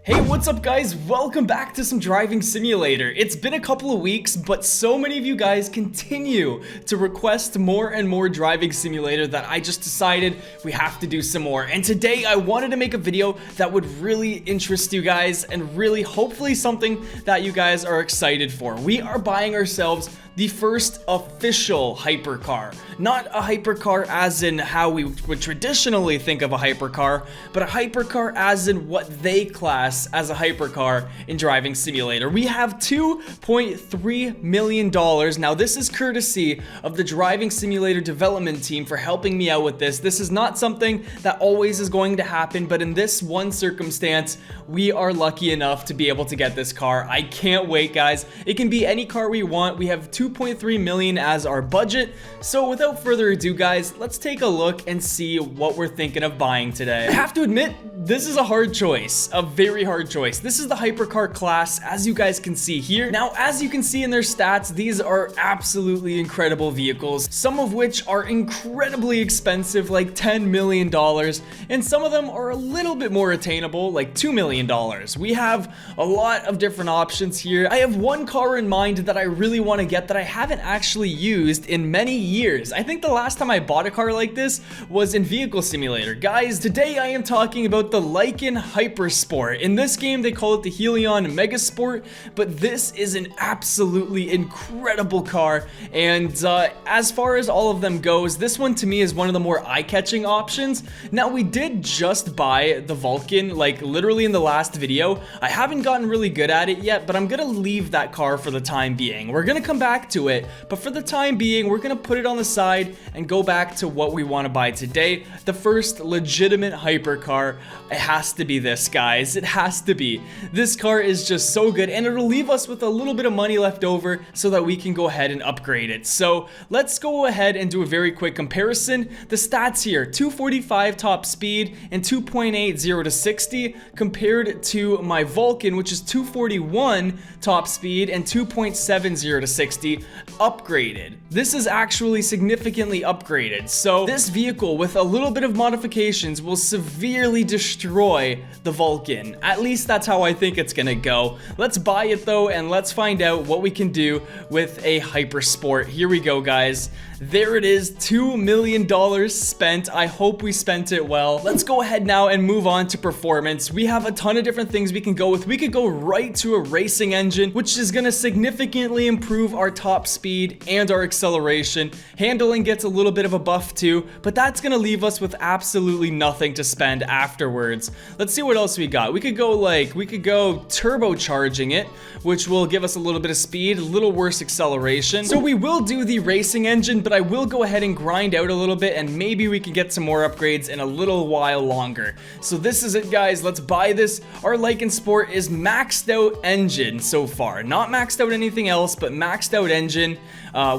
Hey, what's up guys? Welcome back to some driving simulator. It's been a couple of weeks, but so many of you guys continue to request more and more driving simulator that I just decided we have to do some more. And today I wanted to make a video that would really interest you guys and really hopefully something that you guys are excited for. We are buying ourselves the first official hypercar. Not a hypercar as in how we would traditionally think of a hypercar, but a hypercar as in what they class as a hypercar in driving simulator. We have $2.3 million. Now this is courtesy of the driving simulator development team for helping me out with this. This is not something that always is going to happen, but in this one circumstance, we are lucky enough to be able to get this car. I can't wait, guys. It can be any car we want. We have $2.3 million as our budget. So without further ado, guys, let's take a look and see what we're thinking of buying today. I have to admit, this is a hard choice, a very hard choice. This is the hypercar class, as you guys can see here. Now, as you can see in their stats, these are absolutely incredible vehicles, some of which are incredibly expensive, like $10 million, and some of them are a little bit more attainable, like $2 million. We have a lot of different options here. I have one car in mind that I really want to get that I haven't actually used in many years. I think the last time I bought a car like this was in Vehicle Simulator. Guys, today I am talking about the Lykan Hypersport. In this game, they call it the Helion Megasport, but this is an absolutely incredible car. And as far as all of them goes, this one to me is one of the more eye-catching options. Now, we did just buy the Vulcan, like literally in the last video. I haven't gotten really good at it yet, but I'm gonna leave that car for the time being. We're gonna come back to it, but for the time being, we're gonna put it on the side and go back to what we want to buy today. The first legitimate hypercar. It has to be this, guys. It has to be. This car is just so good, and it'll leave us with a little bit of money left over so that we can go ahead and upgrade it. So let's go ahead and do a very quick comparison. The stats here, 245 top speed and 2.80 to 60 compared to my Vulcan, which is 241 top speed and 2.70 to 60 upgraded. This is actually significantly upgraded. So this vehicle with a little bit of modifications will severely destroy the Vulcan. At least that's how I think it's gonna go. Let's buy it though, and let's find out what we can do with a Hypersport. Here we go, guys. There it is, $2 million spent. I hope we spent it well. Let's go ahead now and move on to performance. We have a ton of different things we can go with. We could go right to a racing engine, which is gonna significantly improve our top speed and our acceleration. Handling gets a little bit of a buff too, but that's gonna leave us with absolutely nothing to spend afterwards. Let's see what else we got. We could go turbocharging it, which will give us a little bit of speed, a little worse acceleration. So we will do the racing engine, but I will go ahead and grind out a little bit, and maybe we can get some more upgrades in a little while longer. So this is it, guys. Let's buy this. Our Lykan Sport is maxed out engine so far. Not maxed out anything else, but maxed out engine.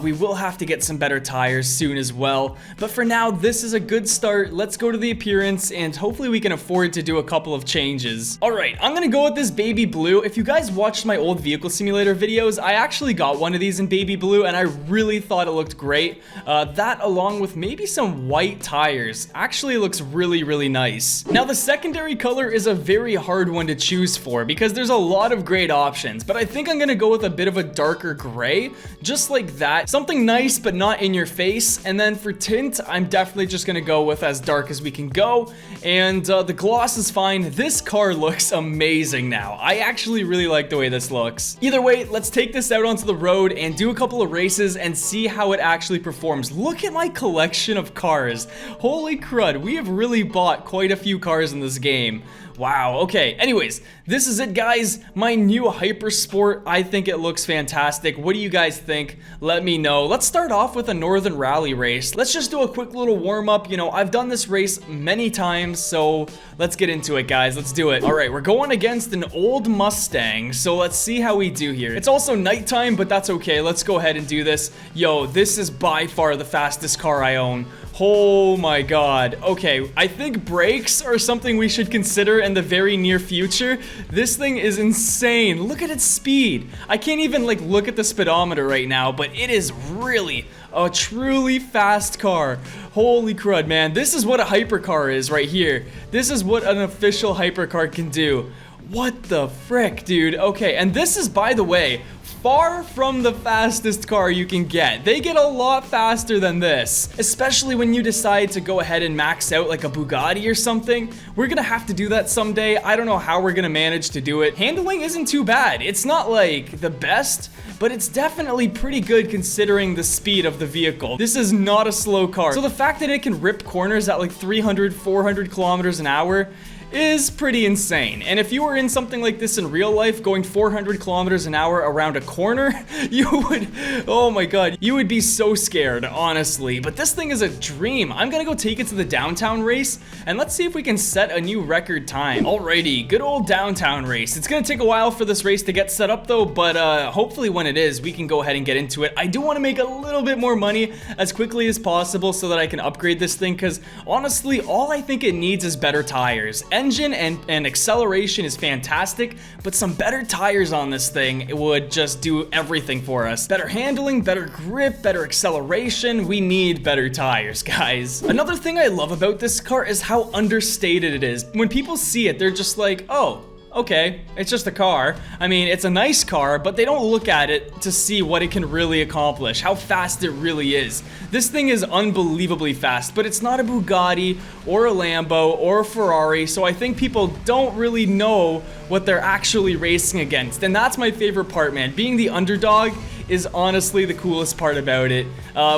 We will have to get some better tires soon as well. But for now, this is a good start. Let's go to the appearance, and hopefully we can afford to do a couple of changes. All right, I'm gonna go with this baby blue. If you guys watched my old Vehicle Simulator videos, I actually got one of these in baby blue, and I really thought it looked great. That along with maybe some white tires actually looks really, really nice. Now, the secondary color is a very hard one to choose for because there's a lot of great options, but I think I'm gonna go with a bit of a darker gray, just like that. Something nice, but not in your face. And then for tint, I'm definitely just gonna go with as dark as we can go. And the gloss is fine. This car looks amazing now. I actually really like the way this looks. Either way, let's take this out onto the road and do a couple of races and see how it actually performs. Look at my collection of cars. Holy crud, we have really bought quite a few cars in this game. Wow, okay. Anyways, this is it, guys. My new Hypersport. I think it looks fantastic. What do you guys think? Let me know. Let's start off with a Northern Rally race. Let's just do a quick little warm-up. You know, I've done this race many times, so let's get into it, guys. Let's do it. All right, we're going against an old Mustang, so let's see how we do here. It's also nighttime, but that's okay. Let's go ahead and do this. Yo, this is by far the fastest car I own. Oh my god. Okay, I think brakes are something we should consider in the very near future. This thing is insane. Look at its speed. I can't even like look at the speedometer right now, but it is really a truly fast car. Holy crud, man. This is what a hypercar is right here. This is what an official hypercar can do. What the frick, dude? Okay, and this is, by the way, far from the fastest car you can get. They get a lot faster than this, especially when you decide to go ahead and max out like a Bugatti or something. We're gonna have to do that someday. I don't know how we're gonna manage to do it. Handling isn't too bad. It's not like the best, but it's definitely pretty good considering the speed of the vehicle. This is not a slow car. So the fact that it can rip corners at like 300, 400 kilometers an hour is pretty insane. And if you were in something like this in real life, going 400 kilometers an hour around a corner, you would, oh my god, you would be so scared, honestly. But this thing is a dream. I'm gonna go take it to the downtown race, and let's see if we can set a new record time. Alrighty, good old downtown race. It's gonna take a while for this race to get set up though, but hopefully when it is, we can go ahead and get into it. I do want to make a little bit more money as quickly as possible so that I can upgrade this thing, because honestly, all I think it needs is better tires. Engine and acceleration is fantastic, but some better tires on this thing would just do everything for us. Better handling, better grip, better acceleration. We need better tires, guys. Another thing I love about this car is how understated it is. When people see it, they're just like, oh, okay, it's just a car. I mean, it's a nice car, but they don't look at it to see what it can really accomplish, how fast it really is. This thing is unbelievably fast, but it's not a Bugatti or a Lambo or a Ferrari, so I think people don't really know what they're actually racing against. And that's my favorite part, man. Being the underdog is honestly the coolest part about it.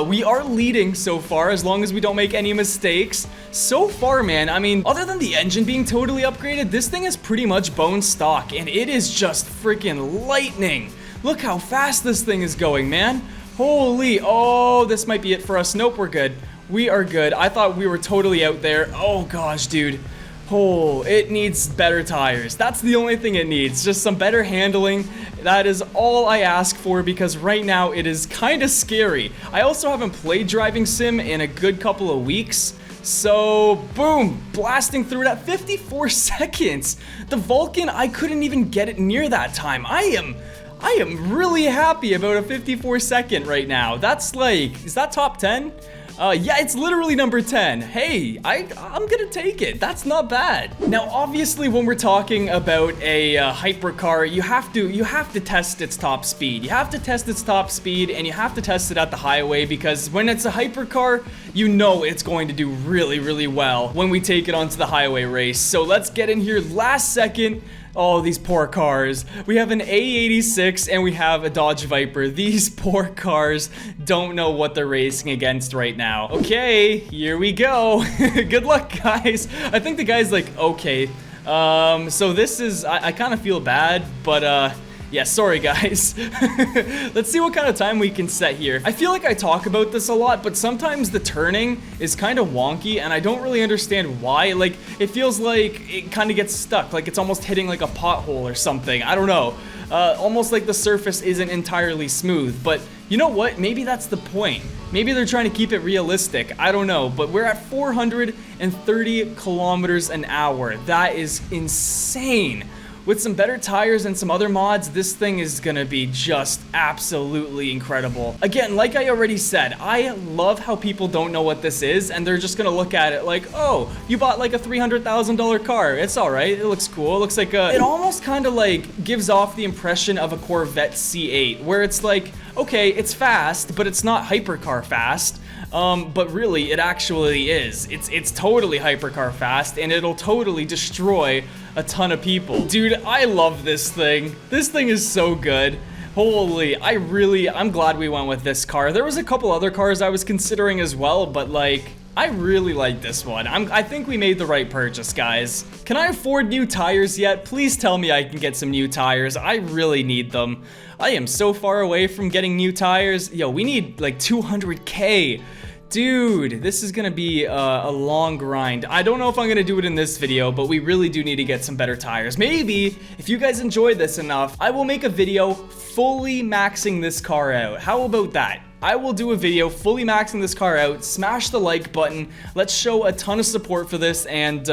We are leading so far, as long as we don't make any mistakes. So far, man, I mean, other than the engine being totally upgraded, this thing is pretty much bone stock, and it is just freaking lightning. Look how fast this thing is going, man. Holy, oh, this might be it for us. Nope, we're good. We are good. I thought we were totally out there. Oh gosh, dude. Oh, it needs better tires. That's the only thing it needs. Just some better handling. That is all I ask for, because right now it is kind of scary. I also haven't played driving sim in a good couple of weeks. So, boom, blasting through it at 54 seconds. The Vulcan, I couldn't even get it near that time. I am really happy about a 54 second right now. That's like, is that top 10? Yeah, it's literally number 10. Hey, I'm gonna take it. That's not bad. Now, obviously, when we're talking about a hypercar, you have to test its top speed. You have to test its top speed, and you have to test it at the highway, because when it's a hypercar, you know it's going to do really, really well when we take it onto the highway race. So let's get in here last second. Oh, these poor cars. We have an A86 and we have a Dodge Viper. These poor cars don't know what they're racing against right now. Okay, here we go. Good luck, guys. I think the guy's like, okay. So this is, I kind of feel bad, but yeah, sorry guys. Let's see what kind of time we can set here. I feel like I talk about this a lot, but sometimes the turning is kind of wonky and I don't really understand why. Like, it feels like it kind of gets stuck, like it's almost hitting like a pothole or something. I don't know. Almost like the surface isn't entirely smooth, but you know what? Maybe that's the point. Maybe they're trying to keep it realistic. I don't know, but we're at 430 kilometers an hour. That is insane. With some better tires and some other mods, this thing is gonna be just absolutely incredible. Again, like I already said, I love how people don't know what this is, and they're just gonna look at it like, oh, you bought like a $300,000 car. It's all right. It looks cool. It looks like a... It almost kind of like gives off the impression of a Corvette C8, where it's like, okay, it's fast, but it's not hypercar fast. But really, it actually is. It's totally hypercar fast, and it'll totally destroy a ton of people. Dude, I love this thing. This thing is so good. Holy, I'm glad we went with this car. There was a couple other cars I was considering as well, but like, I really like this one. I think we made the right purchase, guys. Can I afford new tires yet? Please tell me I can get some new tires. I really need them. I am so far away from getting new tires. Yo, we need like 200K. Dude, this is gonna be a long grind. I don't know if I'm gonna do it in this video, but we really do need to get some better tires. Maybe, if you guys enjoyed this enough, I will make a video fully maxing this car out. How about that? I will do a video fully maxing this car out. Smash the like button. Let's show a ton of support for this, and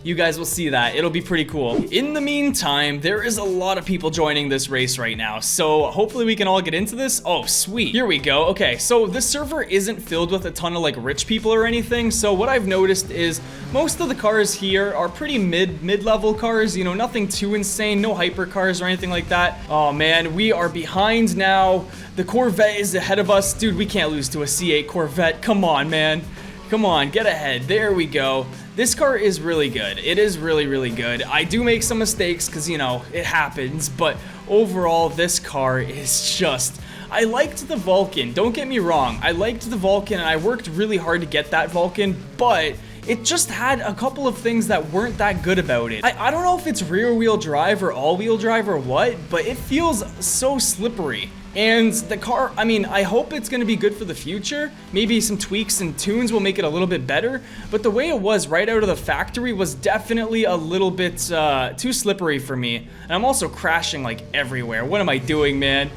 you guys will see that. It'll be pretty cool. In the meantime, there is a lot of people joining this race right now, so hopefully we can all get into this. Oh, sweet. Here we go. Okay, so this server isn't filled with a ton of like rich people or anything, so what I've noticed is most of the cars here are pretty mid-level cars, you know, nothing too insane, no hyper cars or anything like that. Oh man, we are behind now. The Corvette is ahead of us. Dude, we can't lose to a C8 Corvette. Come on, man. Come on, get ahead. There we go. This car is really good. It is really, really good. I do make some mistakes because, you know, it happens, but overall, this car is just... I liked the Vulcan, don't get me wrong. I liked the Vulcan and I worked really hard to get that Vulcan, but it just had a couple of things that weren't that good about it. I don't know if it's rear wheel drive or all wheel drive or what, but it feels so slippery. And the car, I mean, I hope it's going to be good for the future. Maybe some tweaks and tunes will make it a little bit better. But the way it was right out of the factory was definitely a little bit too slippery for me. And I'm also crashing like everywhere. What am I doing, man?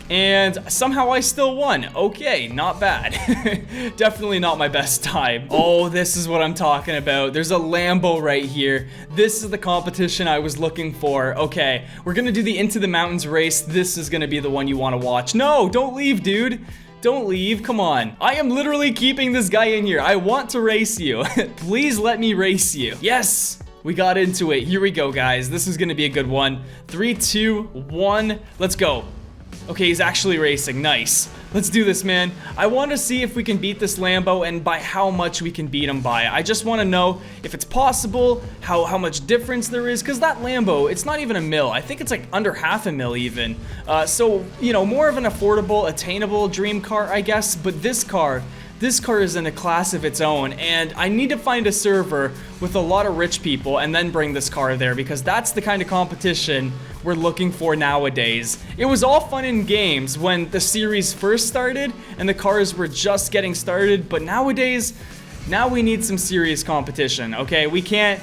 And somehow I still won. Okay, not bad. Definitely not my best time. Oh, this is what I'm talking about. There's a Lambo right here. This is the competition I was looking for. Okay, we're gonna do the Into the Mountains race. This is gonna be the one you wanna watch. No, don't leave, dude. Don't leave, come on. I am literally keeping this guy in here. I want to race you. Please let me race you. Yes, we got into it. Here we go, guys. This is gonna be a good one. 3, 2, 1, let's go. Okay, he's actually racing. Nice. Let's do this, man. I want to see if we can beat this Lambo and by how much we can beat him by. I just want to know if it's possible, how much difference there is, because that Lambo, it's not even a mil. I think it's like under half a mil even. So, you know, more of an affordable, attainable dream car, I guess. But this car is in a class of its own, and I need to find a server with a lot of rich people and then bring this car there, because that's the kind of competition we're looking for nowadays. It was all fun in games when the series first started and the cars were just getting started, but nowadays, now we need some serious competition, okay? We can't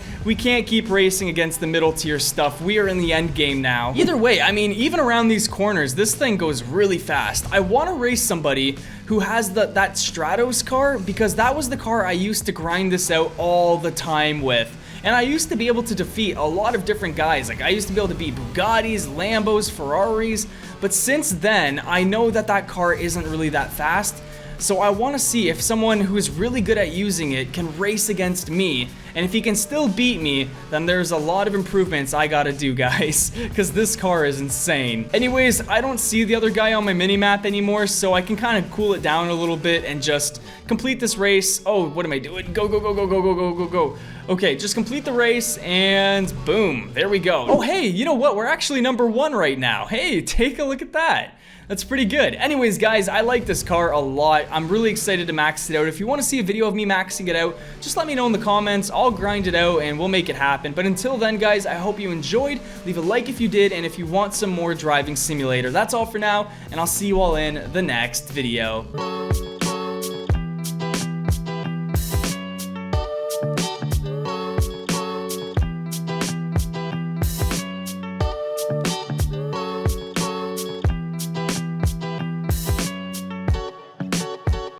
keep racing against the middle tier stuff. We are in the end game now. Either way, I mean, even around these corners, this thing goes really fast. I want to race somebody who has that Stratos car, because that was the car I used to grind this out all the time with. And I used to be able to defeat a lot of different guys. Like, I used to be able to beat Bugattis, Lambos, Ferraris. But since then, I know that car isn't really that fast. So I want to see if someone who is really good at using it can race against me. And if he can still beat me, then there's a lot of improvements I gotta do, guys, because this car is insane. Anyways, I don't see the other guy on my mini-map anymore, so I can kind of cool it down a little bit and just complete this race. Oh, what am I doing? Go, go, go, go, go, go, go, go, go. Okay, just complete the race, and boom, there we go. Oh, hey, you know what? We're actually #1 right now. Hey, take a look at that. That's pretty good. Anyways, guys, I like this car a lot. I'm really excited to max it out. If you want to see a video of me maxing it out, just let me know in the comments. I'll grind it out and we'll make it happen. But until then, guys, I hope you enjoyed. Leave a like if you did, and if you want some more driving simulator. That's all for now, and I'll see you all in the next video.